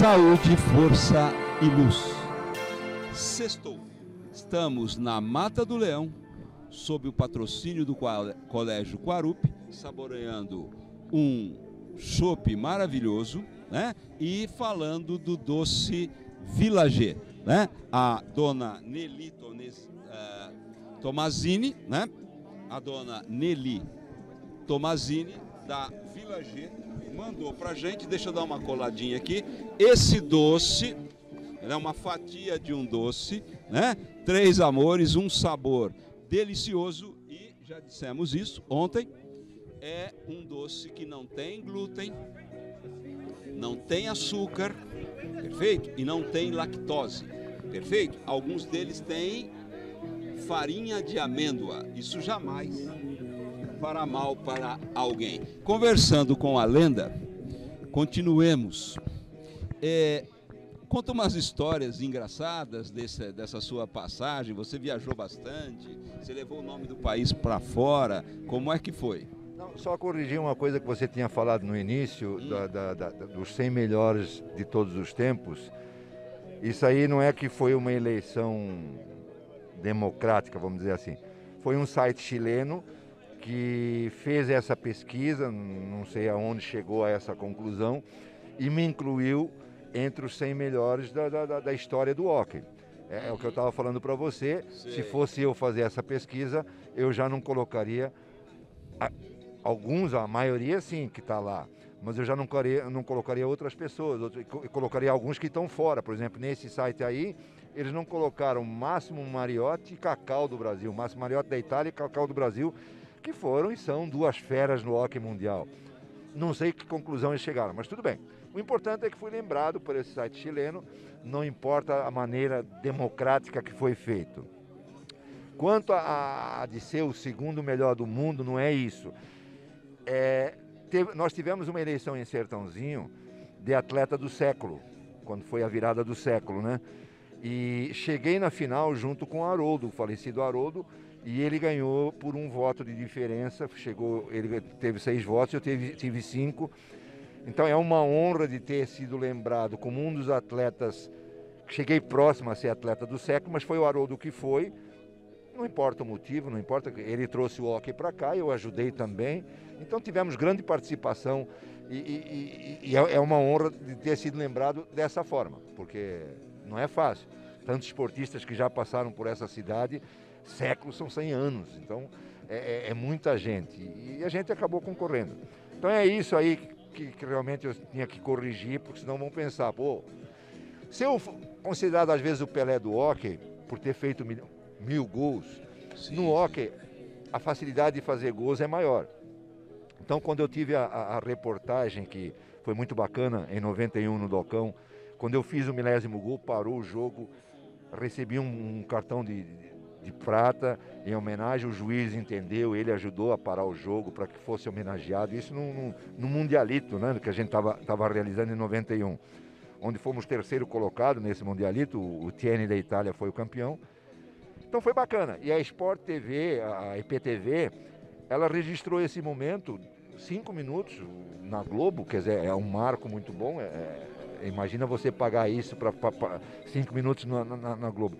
saúde, força e luz. Sextou. Estamos na Mata do Leão, sob o patrocínio do Colégio Quarupi, saboreando um chopp maravilhoso, né? E falando do doce Villager, né? A dona Nelly Tomazini, né? A dona Nelly Tomazini da Villager mandou pra gente, deixa eu dar uma coladinha aqui, esse doce, é uma fatia de um doce, né? 3 amores, um sabor delicioso e, já dissemos isso ontem, é um doce que não tem glúten, não tem açúcar, perfeito? E não tem lactose, perfeito? Alguns deles têm farinha de amêndoa, isso jamais fará mal para alguém. Conversando com a lenda, continuemos. Conta umas histórias engraçadas dessa sua passagem. Você viajou bastante, você levou o nome do país para fora. Como é que foi? Não, só corrigir uma coisa que você tinha falado no início, dos 100 melhores de todos os tempos. Isso aí não é que foi uma eleição democrática, vamos dizer assim. Foi um site chileno que fez essa pesquisa, não sei aonde chegou a essa conclusão, e me incluiu entre os 100 melhores da história do hóquei. É o que eu estava falando para você. Sim. Se fosse eu fazer essa pesquisa, eu já não colocaria a maioria sim que está lá, mas eu já não colocaria outras pessoas, eu colocaria alguns que estão fora. Por exemplo, nesse site aí, eles não colocaram Máximo Mariotti e Cacau do Brasil, Máximo Mariotti da Itália e Cacau do Brasil, que foram e são 2 feras no hóquei mundial. Não sei que conclusão eles chegaram, mas tudo bem. O importante é que fui lembrado por esse site chileno, não importa a maneira democrática que foi feito. Quanto a de ser o segundo melhor do mundo, não é isso. Nós tivemos uma eleição em Sertãozinho de atleta do século, quando foi a virada do século, né? E cheguei na final junto com o Haroldo, o falecido Haroldo, e ele ganhou por 1 voto de diferença. Ele teve 6 votos, eu tive 5. Então é uma honra de ter sido lembrado como um dos atletas. Cheguei próximo a ser atleta do século, mas foi o Haroldo que foi. Não importa o motivo, não importa, ele trouxe o hóquei para cá, eu ajudei também. Então tivemos grande participação e é uma honra de ter sido lembrado dessa forma, porque não é fácil. Tantos esportistas que já passaram por essa cidade, séculos são 100 anos, então é muita gente e a gente acabou concorrendo. Então é isso aí que realmente eu tinha que corrigir, porque senão vão pensar, pô, se eu considerado às vezes o Pelé do hóquei, por ter feito 1000 gols, sim, no hóquei a facilidade de fazer gols é maior. Então quando eu tive a reportagem, que foi muito bacana, em 91 no Docão, quando eu fiz o 1000º gol, parou o jogo, recebi um cartão de prata em homenagem, o juiz entendeu, ele ajudou a parar o jogo para que fosse homenageado, isso no Mundialito, né, que a gente estava realizando em 91, onde fomos 3º colocado nesse Mundialito, o Tiene da Itália foi o campeão. Então foi bacana, e a Sport TV, a IPTV, ela registrou esse momento, 5 minutos na Globo, quer dizer, é um marco muito bom, imagina você pagar isso para 5 minutos na Globo.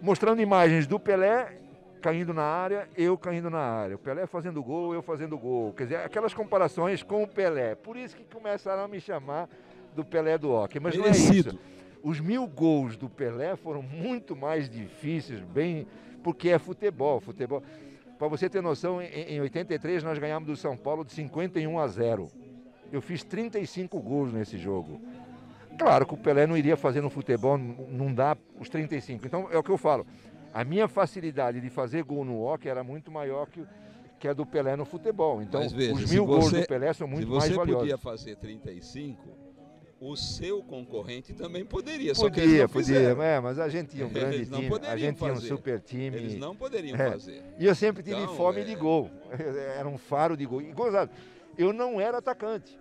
Mostrando imagens do Pelé caindo na área, eu caindo na área. O Pelé fazendo gol, eu fazendo gol. Quer dizer, aquelas comparações com o Pelé. Por isso que começaram a me chamar do Pelé do hóquei. Mas não é isso. Os 1000 gols do Pelé foram muito mais difíceis, porque é futebol. Para você ter noção, em 83 nós ganhamos do São Paulo de 51-0. Eu fiz 35 gols nesse jogo. Claro que o Pelé não iria fazer no futebol, não dá os 35. Então é o que eu falo, a minha facilidade de fazer gol no hóquei era muito maior que a do Pelé no futebol. Então veja, os 1000 gols do Pelé são muito mais valiosos. Se você podia fazer 35, o seu concorrente também poderia. Podia, mas a gente tinha um grande time, a gente tinha um super time. Eles não poderiam fazer. E eu sempre tive fome de gol, era um faro de gol. E gozado, eu não era atacante.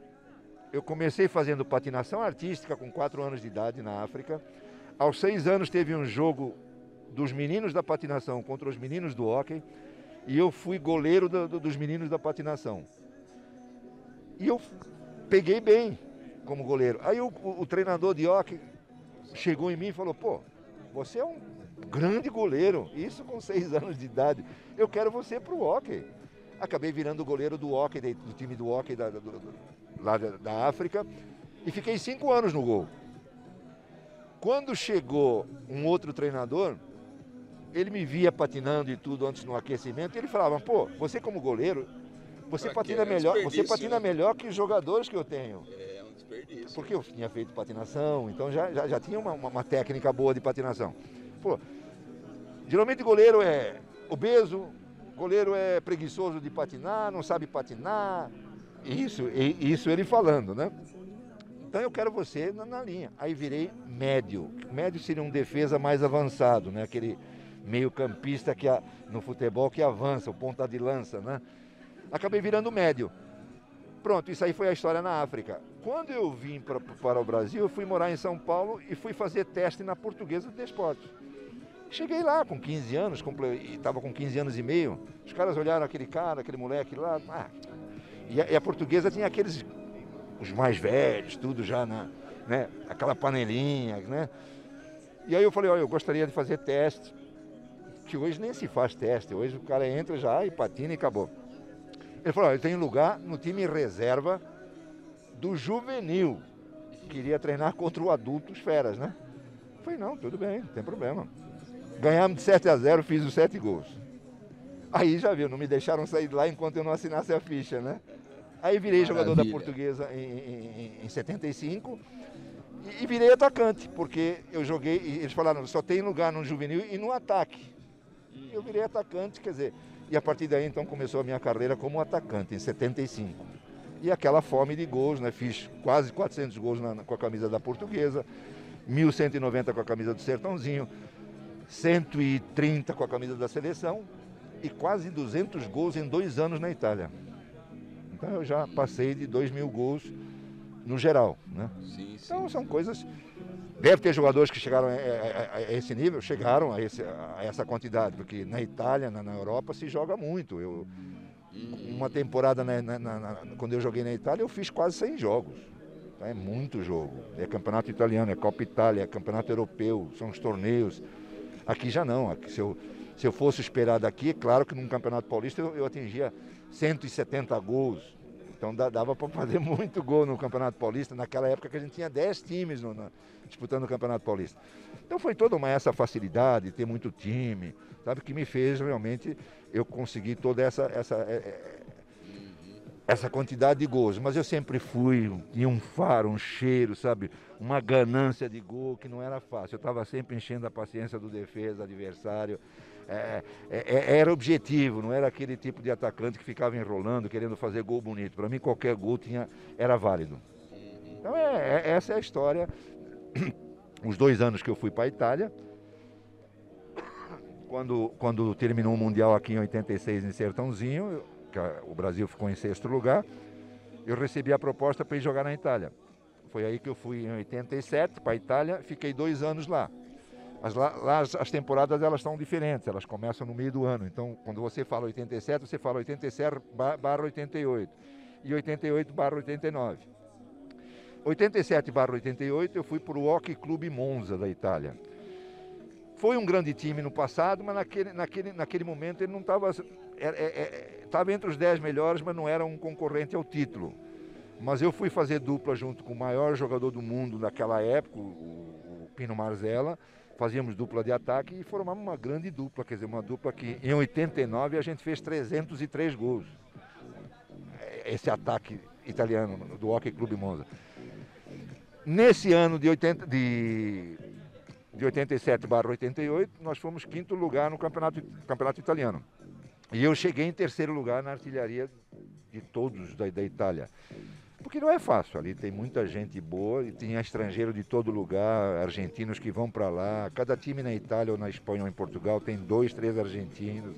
Eu comecei fazendo patinação artística com 4 anos de idade na África. Aos 6 anos teve um jogo dos meninos da patinação contra os meninos do hóquei e eu fui goleiro dos meninos da patinação. E eu peguei bem. como goleiro. Aí o treinador de hóquei chegou em mim e falou, pô, você é um grande goleiro, isso com 6 anos de idade. Eu quero você para o hóquei. Acabei virando o goleiro do hóquei, do time do hóquei lá da África, e fiquei 5 anos no gol. Quando chegou um outro treinador, ele me via patinando e tudo antes no aquecimento, e ele falava, pô, você como goleiro, você patina melhor que os jogadores que eu tenho. É um desperdício. Porque eu tinha feito patinação, então já tinha uma técnica boa de patinação. Pô, geralmente goleiro é obeso, goleiro é preguiçoso de patinar, não sabe patinar. Isso ele falando, né? Então eu quero você na linha. Aí virei médio. Médio seria um defesa mais avançado, né? Aquele meio campista no futebol que avança, o ponta de lança, né? Acabei virando médio. Pronto, isso aí foi a história na África. Quando eu vim para o Brasil, eu fui morar em São Paulo e fui fazer teste na Portuguesa de Desportos. Cheguei lá com 15 anos, estava com 15 anos e meio. Os caras olharam aquele cara, aquele moleque lá. E a Portuguesa tinha os mais velhos, tudo já, né? Aquela panelinha, né? E aí eu falei, olha, eu gostaria de fazer teste. Que hoje nem se faz teste, hoje o cara entra já e patina e acabou. Ele falou, eu tenho lugar no time reserva do juvenil. Queria treinar contra o adulto, os feras, né? Eu falei, não, tudo bem, não tem problema. Ganhamos de 7-0, fiz os 7 gols. Aí já viu, não me deixaram sair de lá enquanto eu não assinasse a ficha, né? Aí virei jogador da Portuguesa em 75 e virei atacante, porque eu joguei, e eles falaram, só tem lugar no juvenil e no ataque. Eu virei atacante, quer dizer... E a partir daí, então, começou a minha carreira como atacante, em 75. E aquela fome de gols, né? Fiz quase 400 gols com a camisa da Portuguesa, 1.190 com a camisa do Sertãozinho, 130 com a camisa da Seleção e quase 200 gols em 2 anos na Itália. Então eu já passei de 2.000 gols no geral, né? Sim, sim. Então são coisas... Deve ter jogadores que chegaram a esse nível, chegaram a essa quantidade, porque na Itália, na Europa, se joga muito. Uma temporada, quando eu joguei na Itália, eu fiz quase 100 jogos. Então, é muito jogo. É campeonato italiano, é Copa Itália, é campeonato europeu, são os torneios. Aqui já não. Aqui, se eu fosse esperar daqui, é claro que num campeonato paulista eu atingia 170 gols. Então dava para fazer muito gol no Campeonato Paulista, naquela época que a gente tinha 10 times disputando o Campeonato Paulista. Então foi toda essa facilidade, ter muito time, sabe, que me fez realmente eu conseguir toda essa quantidade de gols. Mas eu sempre tinha um faro, um cheiro, sabe, uma ganância de gol que não era fácil. Eu estava sempre enchendo a paciência do defesa, adversário. Era objetivo, não era aquele tipo de atacante que ficava enrolando, querendo fazer gol bonito. Para mim, qualquer gol era válido. Então, essa é a história. Os 2 anos que eu fui para a Itália, quando terminou o Mundial aqui em 86 em Sertãozinho, o Brasil ficou em 6º lugar, eu recebi a proposta para ir jogar na Itália. Foi aí que eu fui em 87 para a Itália, fiquei 2 anos lá. Mas lá as temporadas elas estão diferentes, elas começam no meio do ano. Então, quando você fala 87, você fala 87/88 e 88/89. 87/88 eu fui para o Hockey Clube Monza da Itália. Foi um grande time no passado, mas naquele momento ele não estava... Estava entre os 10 melhores, mas não era um concorrente ao título. Mas eu fui fazer dupla junto com o maior jogador do mundo naquela época, o Pino Marzella. Fazíamos dupla de ataque e formamos uma grande dupla, quer dizer, uma dupla que em 89 a gente fez 303 gols. Esse ataque italiano do Hockey Clube Monza. Nesse ano de 87/88, nós fomos 5º lugar no campeonato italiano. E eu cheguei em 3º lugar na artilharia de todos da Itália. Porque não é fácil, ali tem muita gente boa e tem estrangeiro de todo lugar, argentinos que vão para lá. Cada time na Itália ou na Espanha ou em Portugal tem 2, 3 argentinos.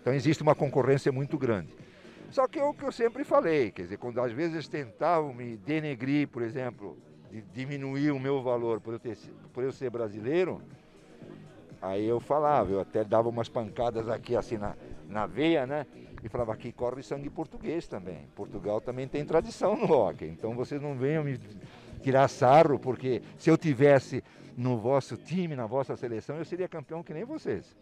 Então existe uma concorrência muito grande. Só que é o que eu sempre falei, quer dizer, quando às vezes tentavam me denegrir, por exemplo, de diminuir o meu valor por eu ser brasileiro, Aí eu falava, eu até dava umas pancadas aqui assim na veia, né? E falava, aqui corre sangue português também. Portugal também tem tradição no hóquei. Então vocês não venham me tirar sarro, porque se eu tivesse no vosso time, na vossa seleção, eu seria campeão que nem vocês.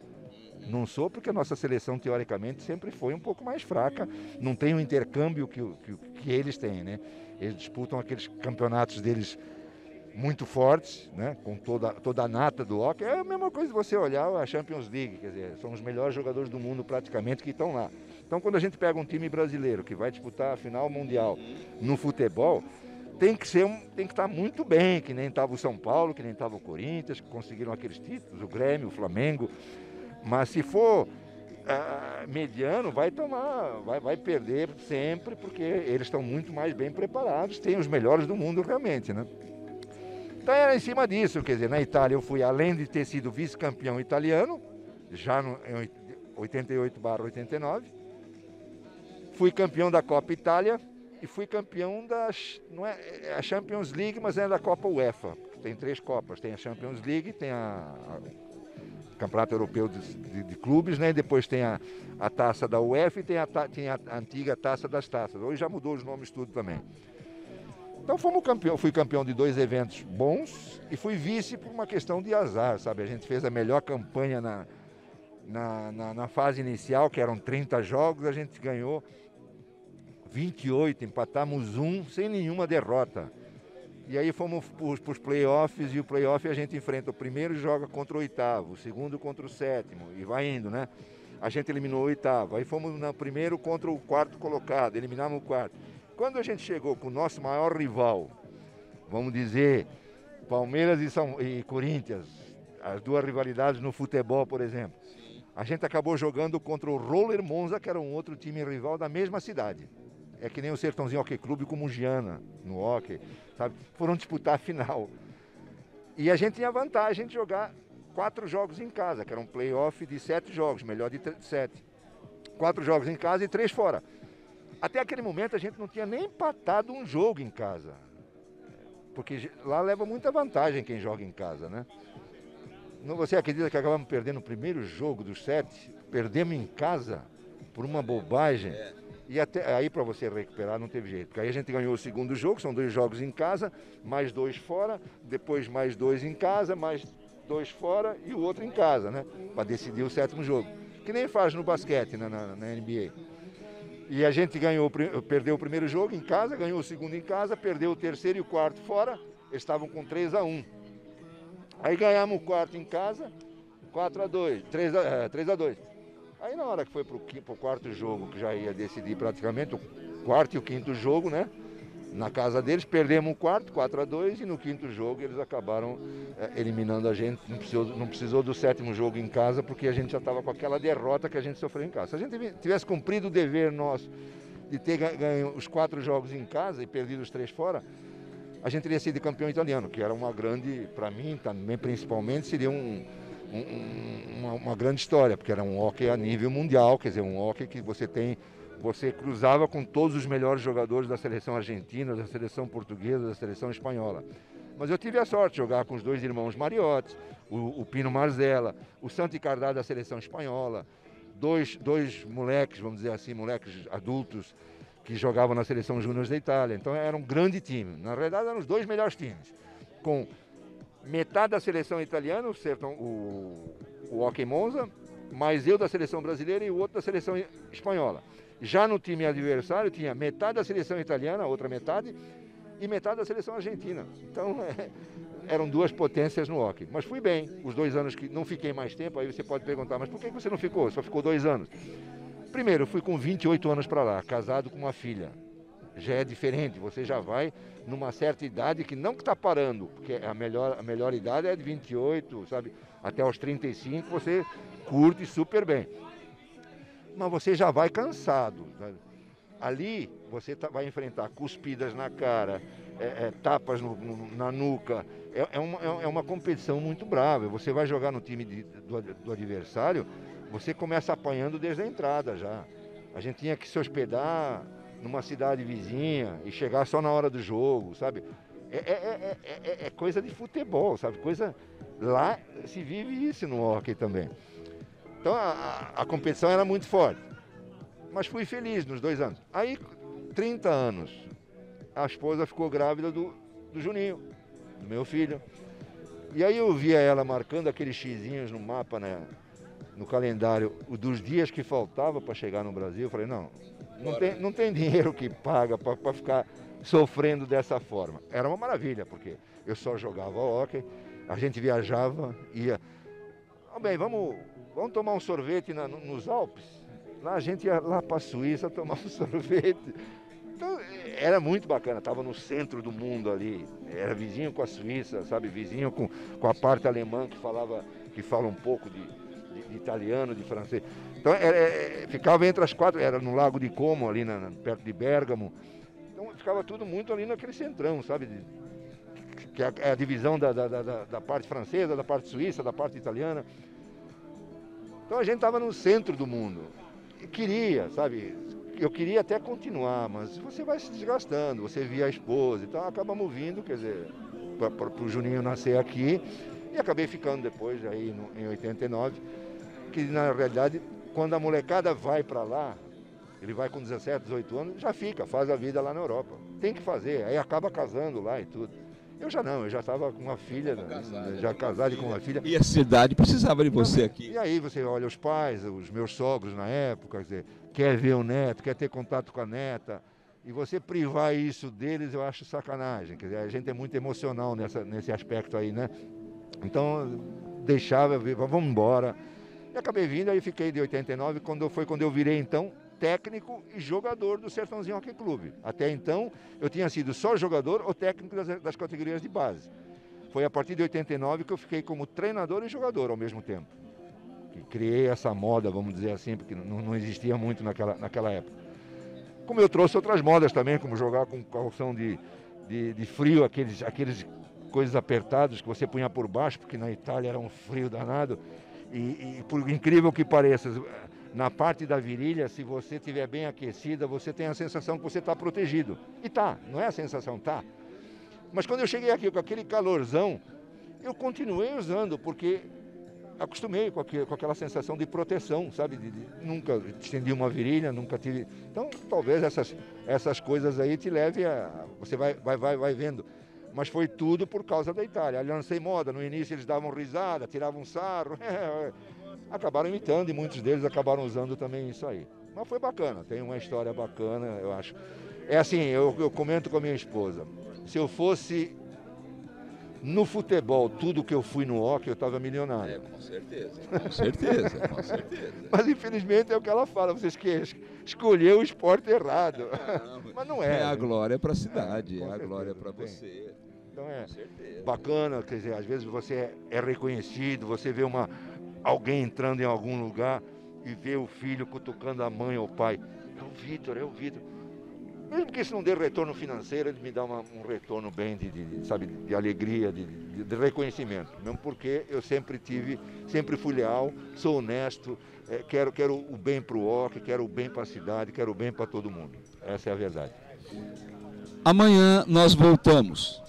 Não sou, porque a nossa seleção, teoricamente, sempre foi um pouco mais fraca. Não tem o intercâmbio que eles têm, né? Eles disputam aqueles campeonatos deles muito fortes, né? Com toda a nata do hóquei. É a mesma coisa de você olhar a Champions League, quer dizer, são os melhores jogadores do mundo praticamente que estão lá. Então, quando a gente pega um time brasileiro que vai disputar a final mundial no futebol, tem que estar muito bem, que nem estava o São Paulo, que nem estava o Corinthians, que conseguiram aqueles títulos, o Grêmio, o Flamengo. Mas se for mediano, vai perder sempre, porque eles estão muito mais bem preparados, tem os melhores do mundo realmente, né? Então era em cima disso, quer dizer, na Itália eu fui, além de ter sido vice-campeão italiano, já em 88/89, fui campeão da Copa Itália e fui campeão não é a Champions League, mas é da Copa UEFA. Tem 3 Copas, tem a Champions League, tem o Campeonato Europeu de Clubes, né? E depois tem a taça da UEFA e tem a antiga taça das taças. Hoje já mudou os nomes tudo também. Então fui campeão de 2 eventos bons e fui vice por uma questão de azar, sabe? A gente fez a melhor campanha na fase inicial, que eram 30 jogos, a gente ganhou 28, empatamos 1 sem nenhuma derrota. E aí fomos para os playoffs, e o playoff a gente enfrenta o primeiro e joga contra o 8º, o segundo contra o 7º, e vai indo, né? A gente eliminou o 8º, aí fomos no primeiro contra o 4º colocado, eliminamos o 4º. Quando a gente chegou com o nosso maior rival, vamos dizer, Palmeiras e Corinthians, as 2 rivalidades no futebol, por exemplo, a gente acabou jogando contra o Roller Monza, que era um outro time rival da mesma cidade. É que nem o Sertãozinho Hockey Clube com o Mugiana, no hóquei, sabe? Foram disputar a final. E a gente tinha vantagem de jogar 4 jogos em casa, que era um playoff de 7 jogos, melhor de 7. 4 jogos em casa e 3 fora. Até aquele momento a gente não tinha nem empatado um jogo em casa. Porque lá leva muita vantagem quem joga em casa, né? Você acredita que acabamos perdendo o primeiro jogo dos 7? Perdemos em casa por uma bobagem. E até aí para você recuperar não teve jeito. Porque aí a gente ganhou o segundo jogo, são 2 jogos em casa, mais 2 fora, depois mais 2 em casa, mais 2 fora e o outro em casa, né? Para decidir o 7º jogo. Que nem faz no basquete, na NBA. E a gente perdeu o primeiro jogo em casa, ganhou o segundo em casa, perdeu o terceiro e o 4º fora, eles estavam com 3-1. Aí ganhamos o 4º em casa, 4-2, 3-2. Aí na hora que foi para o 4º jogo, que já ia decidir praticamente, o 4º e o 5º jogo, né? Na casa deles, perdemos o 4º, 4-2, e no 5º jogo eles acabaram eliminando a gente. Não precisou do 7º jogo em casa, porque a gente já estava com aquela derrota que a gente sofreu em casa. Se a gente tivesse cumprido o dever nosso de ter ganho os 4 jogos em casa e perdido os 3 fora, a gente teria sido campeão italiano, que era uma grande, para mim também principalmente, seria uma grande história, porque era um hóquei a nível mundial, quer dizer, um hóquei que você cruzava com todos os melhores jogadores da seleção argentina, da seleção portuguesa, da seleção espanhola. Mas eu tive a sorte de jogar com os 2 irmãos Mariotti, o Pino Marzella, o Santi Cardà da seleção espanhola, dois moleques, vamos dizer assim, moleques adultos, que jogavam na seleção júnior da Itália. Então era um grande time. Na realidade eram os 2 melhores times. Com metade da seleção italiana, o Hockey Monza, mais eu da seleção brasileira e o outro da seleção espanhola. Já no time adversário tinha metade da seleção italiana, a outra metade, e metade da seleção argentina. Então eram 2 potências no hóquei. Mas fui bem. Os 2 anos que não fiquei mais tempo, aí você pode perguntar, mas por que você não ficou? Só ficou 2 anos. Primeiro, eu fui com 28 anos para lá, casado com uma filha. Já é diferente, você já vai numa certa idade que não que está parando, porque a melhor idade é de 28, sabe? Até os 35 você curte super bem. Mas você já vai cansado, sabe? Ali você vai enfrentar cuspidas na cara, tapas na nuca. É uma competição muito brava. Você vai jogar no time do adversário, você começa apanhando desde a entrada já. A gente tinha que se hospedar numa cidade vizinha e chegar só na hora do jogo, sabe? É coisa de futebol, sabe? Lá se vive isso no hóquei também. Então a competição era muito forte. Mas fui feliz nos 2 anos. Aí, 30 anos, a esposa ficou grávida do Juninho, do meu filho. E aí eu via ela marcando aqueles xizinhos no mapa, né, no calendário, dos dias que faltava para chegar no Brasil. Eu falei, não tem dinheiro que paga para ficar sofrendo dessa forma. Era uma maravilha, porque eu só jogava hóquei, a gente viajava, ia... Bem, vamos tomar um sorvete nos Alpes? Lá a gente ia lá para a Suíça tomar um sorvete. Então, era muito bacana, estava no centro do mundo ali, era vizinho com a Suíça, sabe, vizinho com a parte alemã que fala um pouco de italiano, de francês. Então, ficava entre as 4, era no Lago de Como, ali perto de Bérgamo. Então, ficava tudo muito ali naquele centrão, sabe, que é a divisão da parte francesa, da parte suíça, da parte italiana. Então, a gente estava no centro do mundo. E queria, sabe, eu queria até continuar, mas você vai se desgastando, você via a esposa, então acabamos vindo, quer dizer, para o Juninho nascer aqui, e acabei ficando depois, aí em 89, que na realidade, quando a molecada vai para lá, ele vai com 17, 18 anos, já fica, faz a vida lá na Europa. Tem que fazer, aí acaba casando lá e tudo. Eu já não, eu já estava com uma filha, já casado com uma filha. E a cidade precisava de você aqui. E aí você olha os pais, os meus sogros na época, quer dizer, quer ver o neto, quer ter contato com a neta, e você privar isso deles, eu acho sacanagem. Quer dizer, a gente é muito emocional nesse aspecto aí, né? Então, deixava, vamos embora. E acabei vindo, aí fiquei de 89, quando eu virei, então, técnico e jogador do Sertãozinho Hóquei Clube. Até então, eu tinha sido só jogador ou técnico das categorias de base. Foi a partir de 89 que eu fiquei como treinador e jogador ao mesmo tempo. Que criei essa moda, vamos dizer assim, porque não existia muito naquela época. Como eu trouxe outras modas também, como jogar com calção de frio, aqueles coisas apertados que você punha por baixo, porque na Itália era um frio danado. E por incrível que pareça, na parte da virilha, se você estiver bem aquecida, você tem a sensação que você está protegido. E tá, não é a sensação, tá. Mas quando eu cheguei aqui com aquele calorzão, eu continuei usando, porque acostumei com aquela sensação de proteção, sabe? Nunca estendi uma virilha, nunca tive... Então, talvez essas coisas aí te levem a... Você vai vendo. Mas foi tudo por causa da Itália. Eu lancei moda, no início eles davam risada, tiravam sarro, acabaram imitando e muitos deles acabaram usando também isso aí. Mas foi bacana, tem uma história bacana, eu acho. É assim, eu comento com a minha esposa, se eu fosse no futebol tudo que eu fui no hóquei, eu estava milionário. Com certeza, com certeza, com certeza. Mas infelizmente é o que ela fala, você escolheu o esporte errado. Mas não é. É a glória para a cidade, é a glória para você. Então é bacana, quer dizer, às vezes você é reconhecido, você vê alguém entrando em algum lugar e vê o filho cutucando a mãe ou o pai. É o Vitor. Mesmo que isso não dê retorno financeiro, ele me dá um retorno bem de alegria, de reconhecimento. Mesmo porque eu sempre fui leal, sou honesto, quero o bem para o hóquei, quero o bem para a cidade, quero o bem para todo mundo. Essa é a verdade. Amanhã nós voltamos.